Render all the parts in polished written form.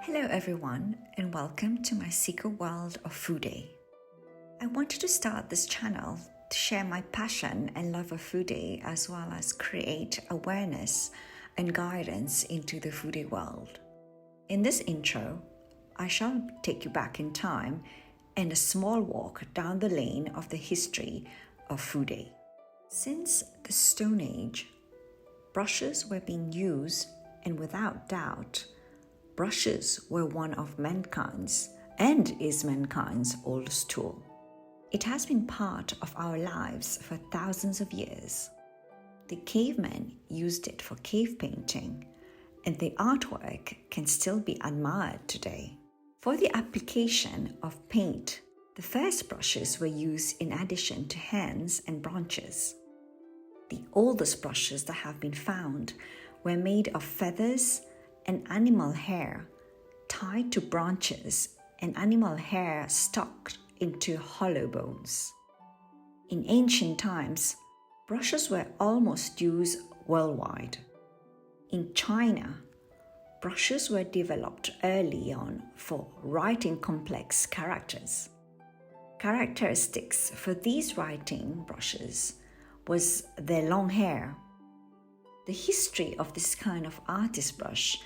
Hello everyone and welcome to my secret world of Fude. I wanted to start this channel to share my passion and love of Fude as well as create awareness and guidance into the Fude world. In this intro, I shall take you back in time and a small walk down the lane of the history of Fude. Since the Stone Age, brushes were being used and without doubt, brushes were one of mankind's and is mankind's oldest tool. It has been part of our lives for thousands of years. The cavemen used it for cave painting, and the artwork can still be admired today. For the application of paint, the first brushes were used in addition to hands and branches. The oldest brushes that have been found were made of feathers and animal hair tied to branches and animal hair stuck into hollow bones. In ancient times, brushes were almost used worldwide. In China, brushes were developed early on for writing complex characters. Characteristics for these writing brushes was their long hair. The history of this kind of artist brush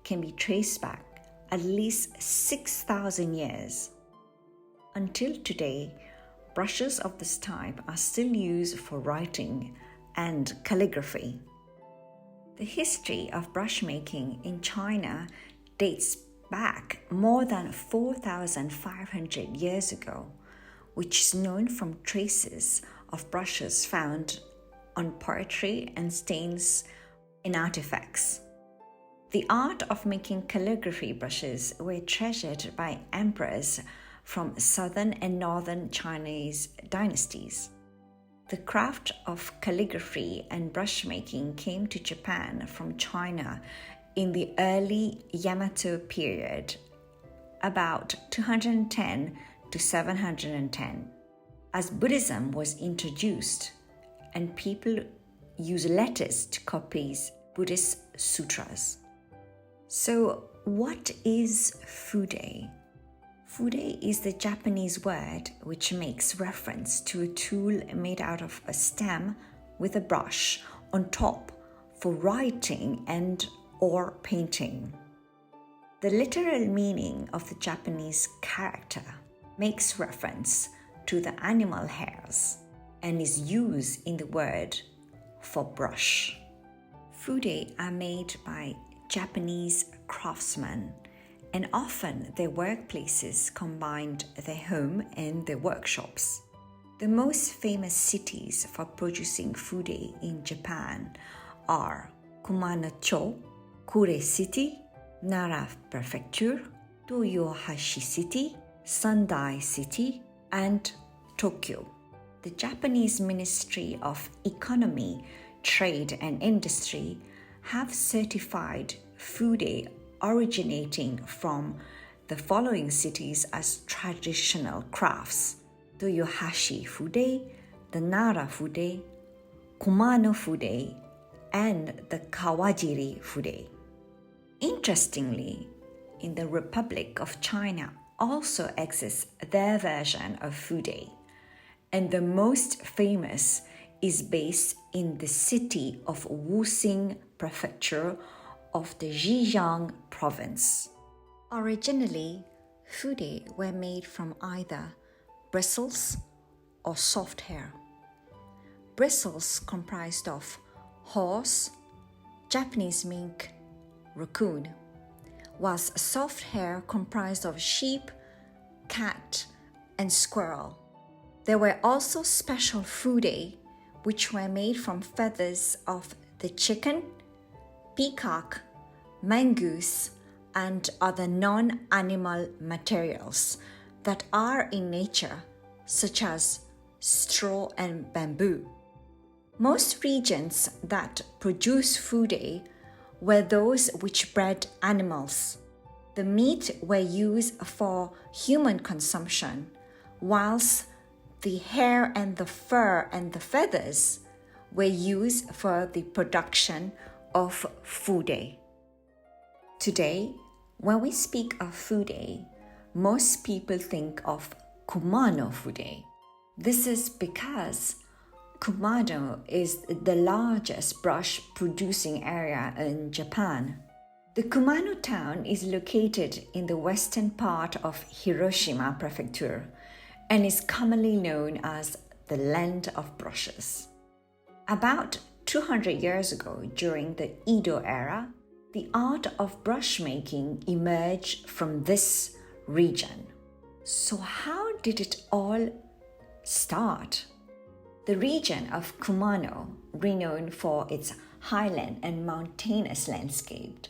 can be traced back at least 6,000 years. Until today, brushes of this type are still used for writing and calligraphy. The history of brush making in China dates back more than 4,500 years ago, which is known from traces of brushes found on pottery and stains in artifacts. The art of making calligraphy brushes were treasured by emperors from southern and northern Chinese dynasties. The craft of calligraphy and brush making came to Japan from China in the early Yamato period, about 210 to 710, as Buddhism was introduced and people use letters to copy Buddhist sutras. So, what is Fude? Fude is the Japanese word which makes reference to a tool made out of a stem with a brush on top for writing and or painting. The literal meaning of the Japanese character makes reference to the animal hairs and is used in the word for brush. Fude are made by Japanese craftsmen, and often their workplaces combined their home and their workshops. The most famous cities for producing Fude in Japan are Kumano-cho, Kure City, Nara Prefecture, Toyohashi City, Sendai City, and Tokyo. The Japanese Ministry of Economy, Trade and Industry have certified Fude originating from the following cities as traditional crafts: Toyohashi Fude, the Nara Fude, Kumano Fude, and the Kawajiri Fude. Interestingly, in the Republic of China also exists their version of Fude, and the most famous is based in the city of Wuxing Prefecture of the Zhejiang province. Originally, Fude were made from either bristles or soft hair. Bristles comprised of horse, Japanese mink, raccoon, whilst soft hair comprised of sheep, cat, and squirrel. There were also special Fude which were made from feathers of the chicken, peacock, mongoose, and other non-animal materials that are in nature, such as straw and bamboo. Most regions that produce Fude were those which bred animals. The meat were used for human consumption, whilst the hair and the fur and the feathers were used for the production of Fude. Today, When we speak of Fude, most people think of Kumano Fude. This is because Kumano is the largest brush producing area in Japan. The Kumano town is located in the western part of Hiroshima Prefecture and is commonly known as the land of brushes. About 200 years ago, during the Edo era, the art of brush making emerged from this region. So how did it all start? The region of Kumano, renowned for its highland and mountainous landscape,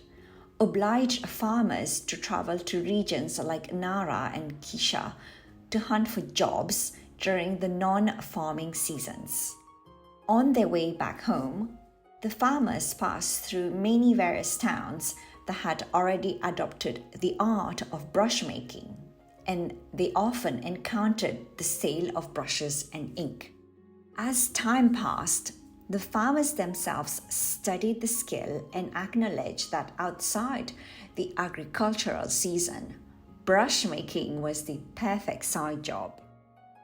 obliged farmers to travel to regions like Nara and Kisha to hunt for jobs during the non-farming seasons. On their way back home, the farmers passed through many various towns that had already adopted the art of brush making, and they often encountered the sale of brushes and ink. As time passed, the farmers themselves studied the skill and acknowledged that outside the agricultural season, brush making was the perfect side job.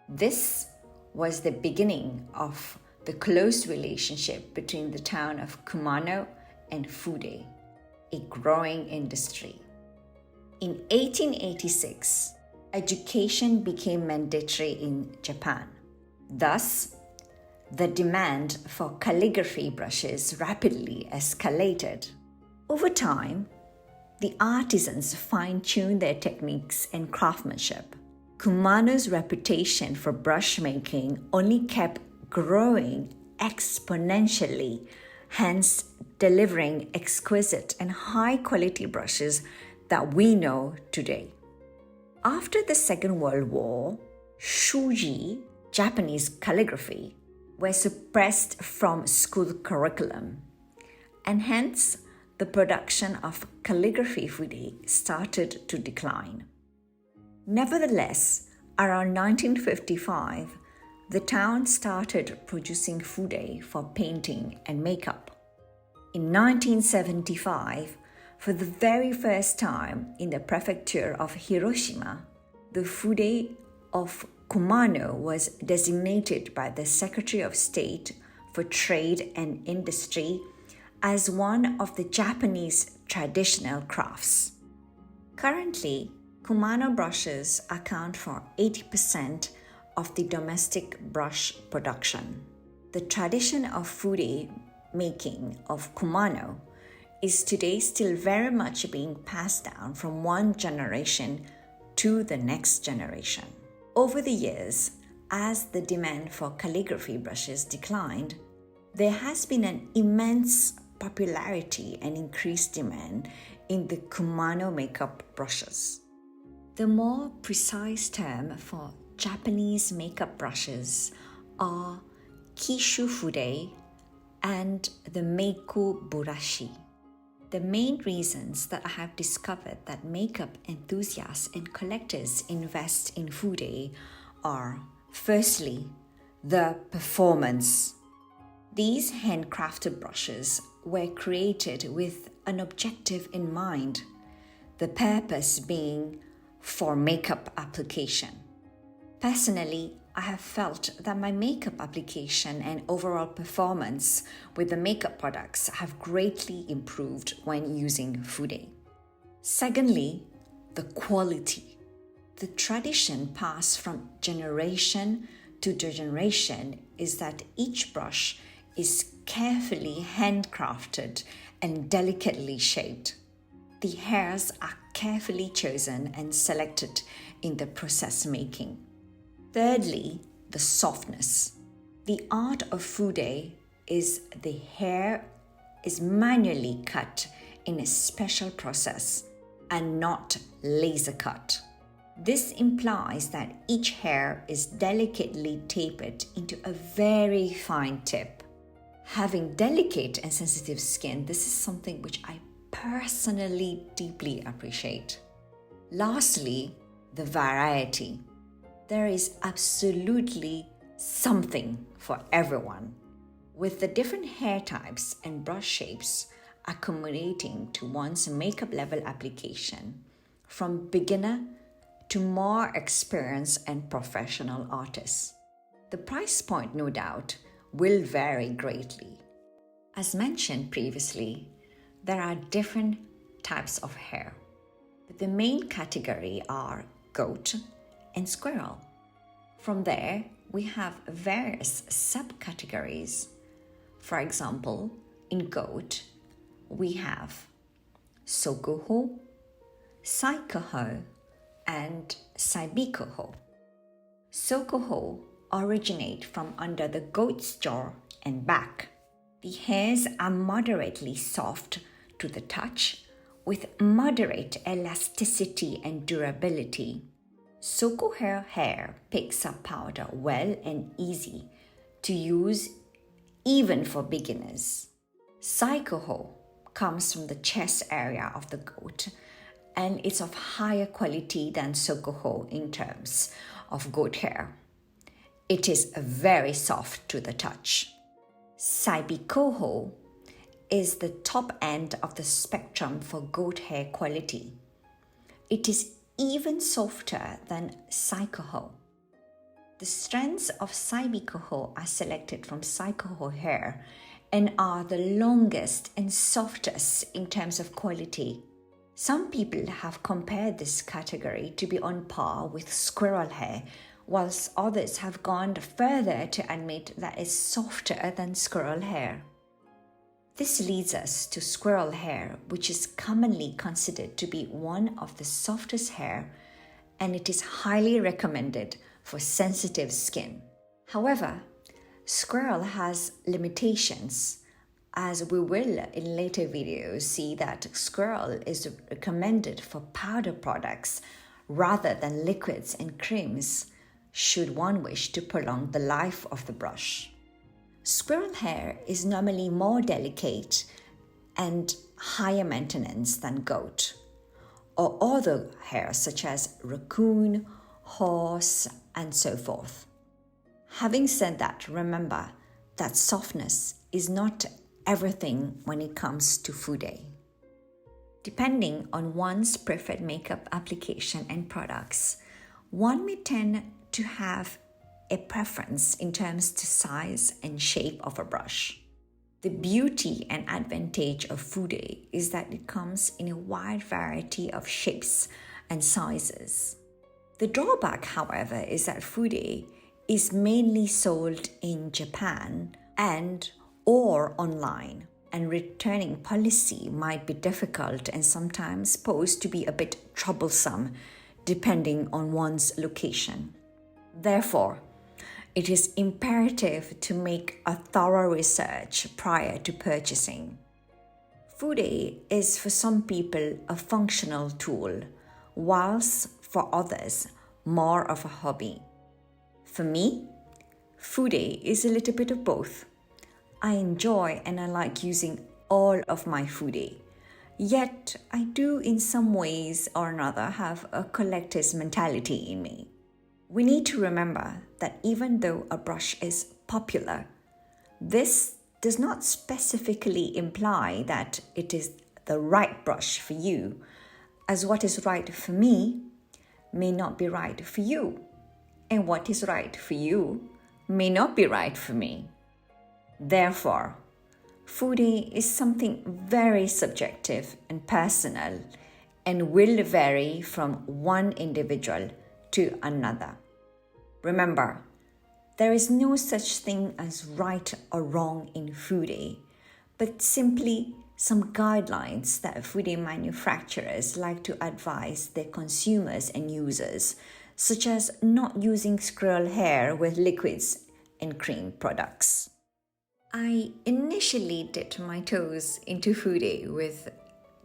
This was the beginning of the close relationship between the town of Kumano and Fude, a growing industry. In 1886, education became mandatory in Japan. Thus, the demand for calligraphy brushes rapidly escalated. Over time, the artisans fine-tuned their techniques and craftsmanship. Kumano's reputation for brush making only kept growing exponentially, hence delivering exquisite and high-quality brushes that we know today. After the Second World War, shuji, Japanese calligraphy, were suppressed from school curriculum, and hence the production of calligraphy fude started to decline. Nevertheless, around 1955, the town started producing fude for painting and makeup. In 1975, for the very first time in the prefecture of Hiroshima, the fude of Kumano was designated by the Secretary of State for Trade and Industry as one of the Japanese traditional crafts. Currently, Kumano brushes account for 80% of the domestic brush production. The tradition of fude making of Kumano is today still very much being passed down from one generation to the next generation. Over the years, as the demand for calligraphy brushes declined, there has been an immense popularity and increased demand in the Kumano makeup brushes. The more precise term for Japanese makeup brushes are Kishu Fude and the Meiku Burashi. The main reasons that I have discovered that makeup enthusiasts and collectors invest in fude are, firstly, the performance. These handcrafted brushes were created with an objective in mind, the purpose being for makeup application. Personally, I have felt that my makeup application and overall performance with the makeup products have greatly improved when using fude. Secondly, the quality. The tradition passed from generation to generation is that each brush is carefully handcrafted and delicately shaped. The hairs are carefully chosen and selected in the process making. Thirdly, the softness. The art of fude is the hair is manually cut in a special process and not laser cut. This implies that each hair is delicately tapered into a very fine tip. Having delicate and sensitive skin, this is something which I personally deeply appreciate. Lastly, the variety. There is absolutely something for everyone. With the different hair types and brush shapes, accommodating to one's makeup level application, from beginner to more experienced and professional artists. The price point, no doubt, will vary greatly. As mentioned previously, there are different types of hair, but the main category are goat and squirrel. From there, we have various subcategories. For example, in goat, we have Suqqu, Saikuho, and Saibikuho. Suqqu originate from under the goat's jaw and back. The hairs are moderately soft to the touch, with moderate elasticity and durability. Suqqu hair picks up powder well and easy to use even for beginners. Saikuho comes from the chest area of the goat and it's of higher quality than Suqqu in terms of goat hair. It is very soft to the touch. Saibikuho is the top end of the spectrum for goat hair quality. It is even softer than Saikuho. The strands of Saibikuho are selected from Saikuho hair and are the longest and softest in terms of quality. Some people have compared this category to be on par with squirrel hair, whilst others have gone further to admit that it's softer than squirrel hair. This leads us to squirrel hair, which is commonly considered to be one of the softest hair, and it is highly recommended for sensitive skin. However, squirrel has limitations, as we will in later videos see that squirrel is recommended for powder products rather than liquids and creams, should one wish to prolong the life of the brush. Squirrel hair is normally more delicate and higher maintenance than goat, or other hair such as raccoon, horse, and so forth. Having said that, remember that softness is not everything when it comes to Fude. Depending on one's preferred makeup application and products, one may tend to have a preference in terms to size and shape of a brush. The beauty and advantage of Fude is that it comes in a wide variety of shapes and sizes. The drawback, however, is that Fude is mainly sold in Japan and or online, and returning policy might be difficult and sometimes pose to be a bit troublesome depending on one's location. Therefore, it is imperative to make a thorough research prior to purchasing. Fude is for some people a functional tool, whilst for others more of a hobby. For me, Fude is a little bit of both. I enjoy and I like using all of my Fude, yet I do in some ways or another have a collector's mentality in me. We need to remember that even though a brush is popular, this does not specifically imply that it is the right brush for you, as what is right for me may not be right for you, and what is right for you may not be right for me. Therefore, Fude is something very subjective and personal and will vary from one individual to another. Remember, there is no such thing as right or wrong in Fude, but simply some guidelines that Fude manufacturers like to advise their consumers and users, such as not using squirrel hair with liquids and cream products. I initially dipped my toes into Fude with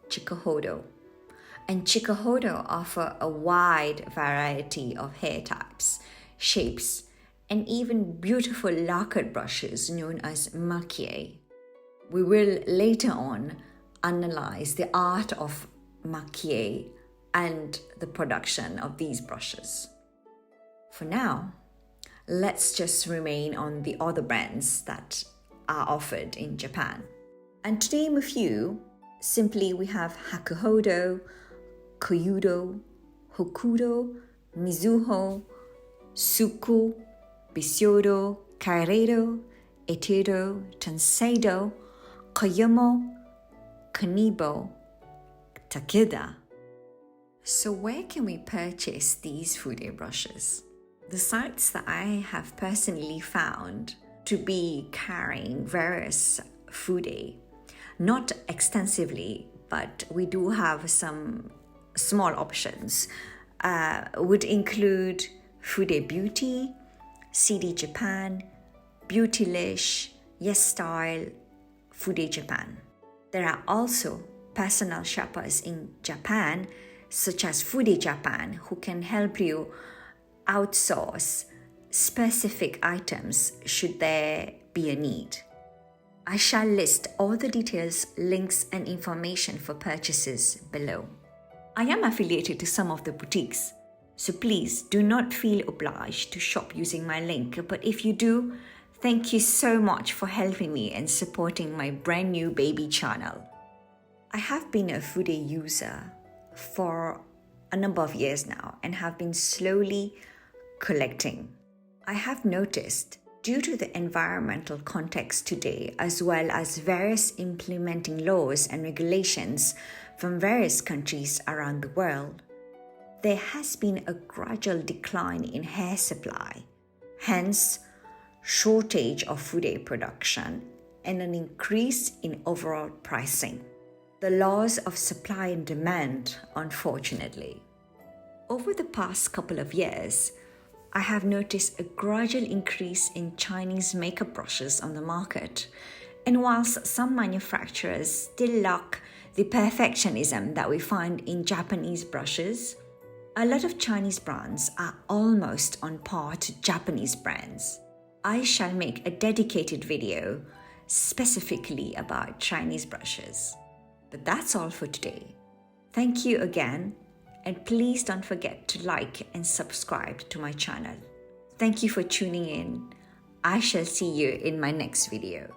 Chikuhodo, and Chikuhodo offer a wide variety of hair types, shapes, and even beautiful lacquered brushes known as maquille. We will later on analyze the art of maquille and the production of these brushes. For now, let's just remain on the other brands that are offered in Japan. And to name a few, Simply, we have Hakuhodo, Koyudo, Houkodou, Mizuho, Suqqu, Bisyodo, Kyureido, Eihodo, Tanseido, Koyomo, Kanebo, Takeda. So where can we purchase these Fude brushes? The sites that I have personally found to be carrying various Fude, not extensively, but we do have some small options, would include Fude Beauty, CD Japan, Beautylish, YesStyle, Fude Japan. There are also personal shoppers in Japan, such as Fude Japan, who can help you outsource specific items should there be a need. I shall list all the details, links, and information for purchases below. I am affiliated to some of the boutiques, so please do not feel obliged to shop using my link, but if you do, thank you so much for helping me and supporting my brand new baby channel. I have been a Fude user for a number of years now and have been slowly collecting. I have noticed, due to the environmental context today, as well as various implementing laws and regulations from various countries around the world, there has been a gradual decline in hair supply, hence shortage of Fude production and an increase in overall pricing. The laws of supply and demand, unfortunately. Over the past couple of years, I have noticed a gradual increase in Chinese makeup brushes on the market, and whilst some manufacturers still lack the perfectionism that we find in Japanese brushes, a lot of Chinese brands are almost on par to Japanese brands. I shall make a dedicated video specifically about Chinese brushes. But that's all for today. Thank you again, and please don't forget to like and subscribe to my channel. Thank you for tuning in. I shall see you in my next video.